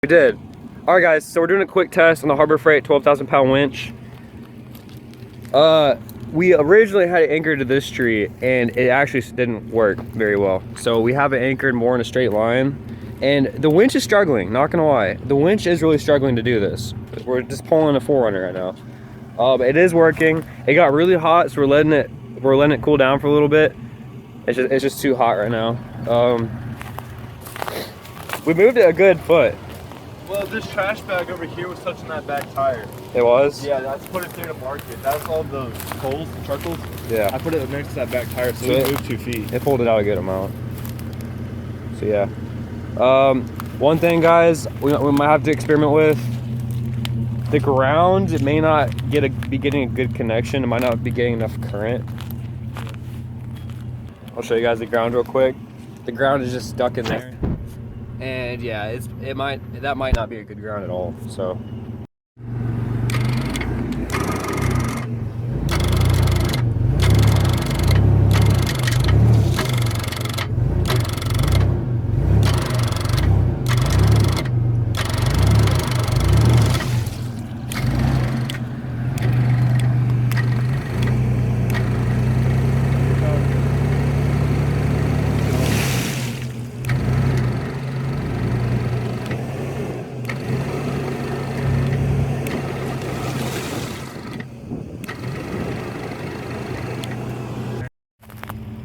We did. All right, guys. So we're doing a quick test on the Harbor Freight 12,000 pound winch. We originally had it anchored to this tree, and it actually didn't work very well. So we have it anchored more in a straight line, and the winch is struggling. Not gonna lie, the winch is really struggling to do this. We're just pulling a 4runner right now. It is working. It got really hot, so we're letting it cool down for a little bit. It's just too hot right now. We moved it a good foot. Well, this trash bag over here was touching that back tire. It was? Yeah, that's put it there to mark it. That's all the coals, the charcoals. Yeah. I put it next to that back tire, so it moved 2 feet. It pulled it out a good amount. So yeah. One thing, guys, we might have to experiment with. The ground, it may not be getting a good connection. It might not be getting enough current. I'll show you guys the ground real quick. The ground is just stuck in there. And yeah, that might not be a good ground at all. So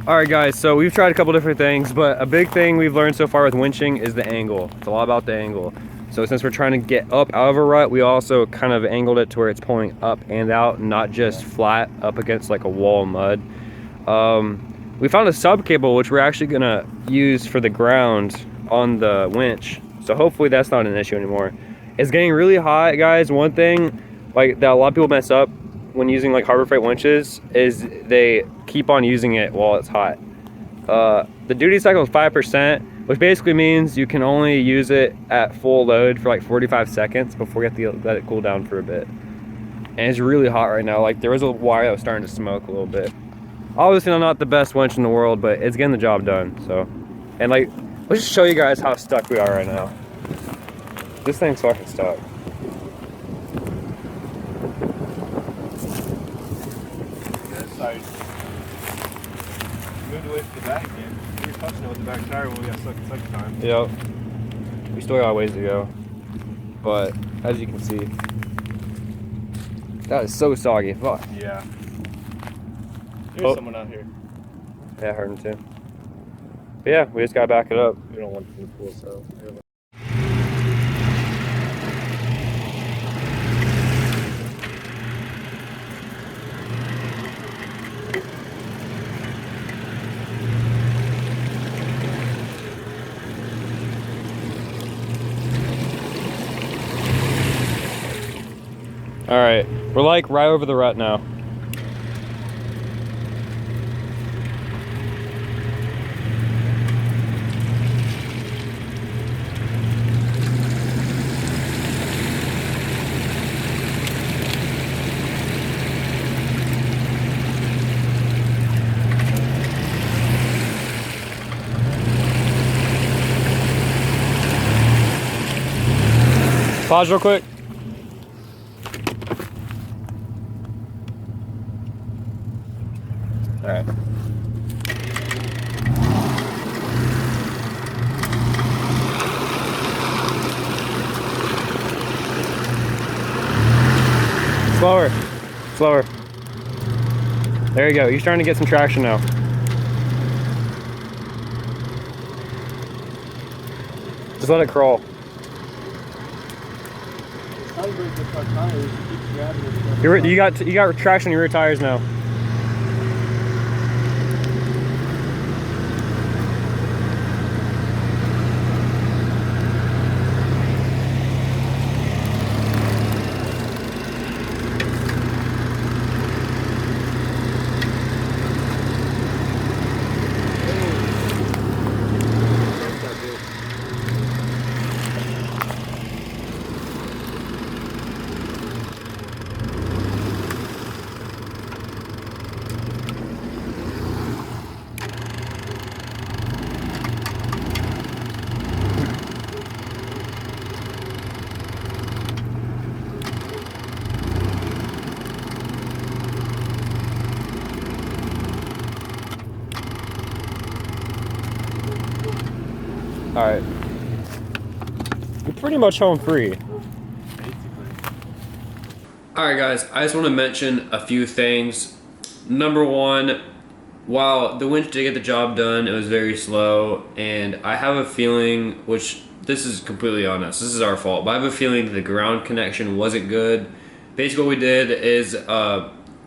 alright guys, so we've tried a couple different things, but a big thing we've learned so far with winching is the angle. It's a lot about the angle. So since we're trying to get up out of a rut, we also kind of angled it to where it's pulling up and out, not just flat up against like a wall of mud. We found a sub cable which we're actually gonna use for the ground on the winch. So hopefully that's not an issue anymore. It's getting really hot, guys. One thing like that a lot of people mess up when using like Harbor Freight winches is they keep on using it while it's hot. The duty cycle is 5%, which basically means you can only use it at full load for like 45 seconds before you have to let it cool down for a bit. And it's really hot right now. Like there was a wire that was starting to smoke a little bit. Obviously I'm not the best winch in the world, but it's getting the job done. So, and like, let's just show you guys how stuck we are right now. This thing's fucking stuck. Side. Moved away from the back again. We were touching it with the back tire when we got stuck the second time. Yep. We still got a ways to go. But as you can see, that is so soggy. Fuck. Yeah. There's someone out here. Yeah, I heard him too. But yeah, we just gotta back it up. We don't want it to pull us out. All right, we're like right over the rut now. Pause real quick. All right. Slower, slower. There you go. You're starting to get some traction now. Just let it crawl. You got traction on your rear tires now. Alright. You're pretty much home free. Alright guys, I just want to mention a few things. Number one, while the winch did get the job done, it was very slow, and I have a feeling, which this is completely on us, this is our fault, but I have a feeling the ground connection wasn't good. Basically what we did is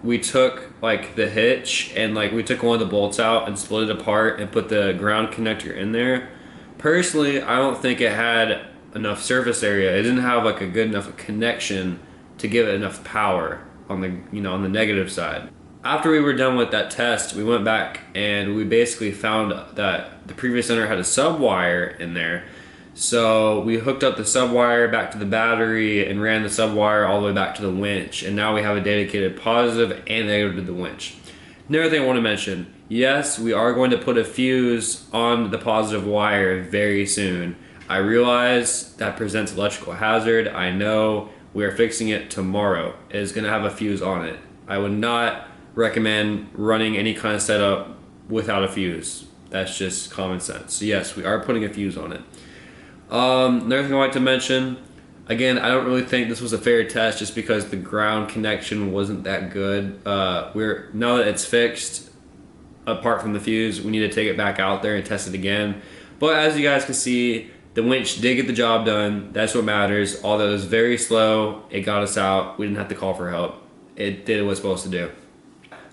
we took like the hitch and like we took one of the bolts out and split it apart and put the ground connector in there. Personally, I don't think it had enough surface area. It didn't have like a good enough connection to give it enough power on the, you know, on the negative side. After we were done with that test, we went back and we basically found that the previous owner had a sub wire in there. So we hooked up the sub wire back to the battery and ran the sub wire all the way back to the winch. And now we have a dedicated positive and negative to the winch. Another thing I want to mention, yes, we are going to put a fuse on the positive wire very soon. I realize that presents electrical hazard. I know we are fixing it tomorrow. It is going to have a fuse on it. I would not recommend running any kind of setup without a fuse. That's just common sense. So yes, we are putting a fuse on it. Another thing I'd like to mention, again, I don't really think this was a fair test just because the ground connection wasn't that good. Now that it's fixed, apart from the fuse, we need to take it back out there and test it again. But as you guys can see, the winch did get the job done. That's what matters. Although it was very slow, it got us out. We didn't have to call for help. It did what it was supposed to do.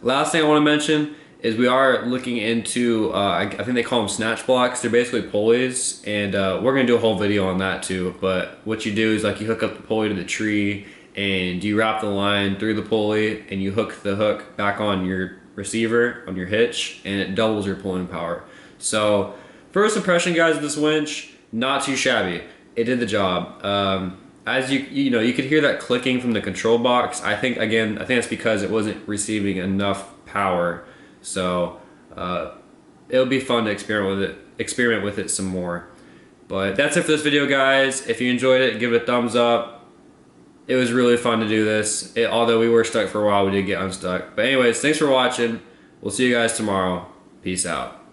Last thing I want to mention is we are looking into, I think they call them Snatch Blocks. They're basically pulleys, and we're going to do a whole video on that too. But what you do is like you hook up the pulley to the tree, and you wrap the line through the pulley, and you hook the hook back on your receiver, on your hitch, and it doubles your pulling power. So first impression, guys, of this winch, not too shabby. It did the job. As you know, you could hear that clicking from the control box. I think that's because it wasn't receiving enough power. So it'll be fun to experiment with it some more. But that's it for this video, guys. If you enjoyed it, give it a thumbs up. It was really fun to do this. Although we were stuck for a while, we did get unstuck. But anyways, thanks for watching. We'll see you guys tomorrow. Peace out.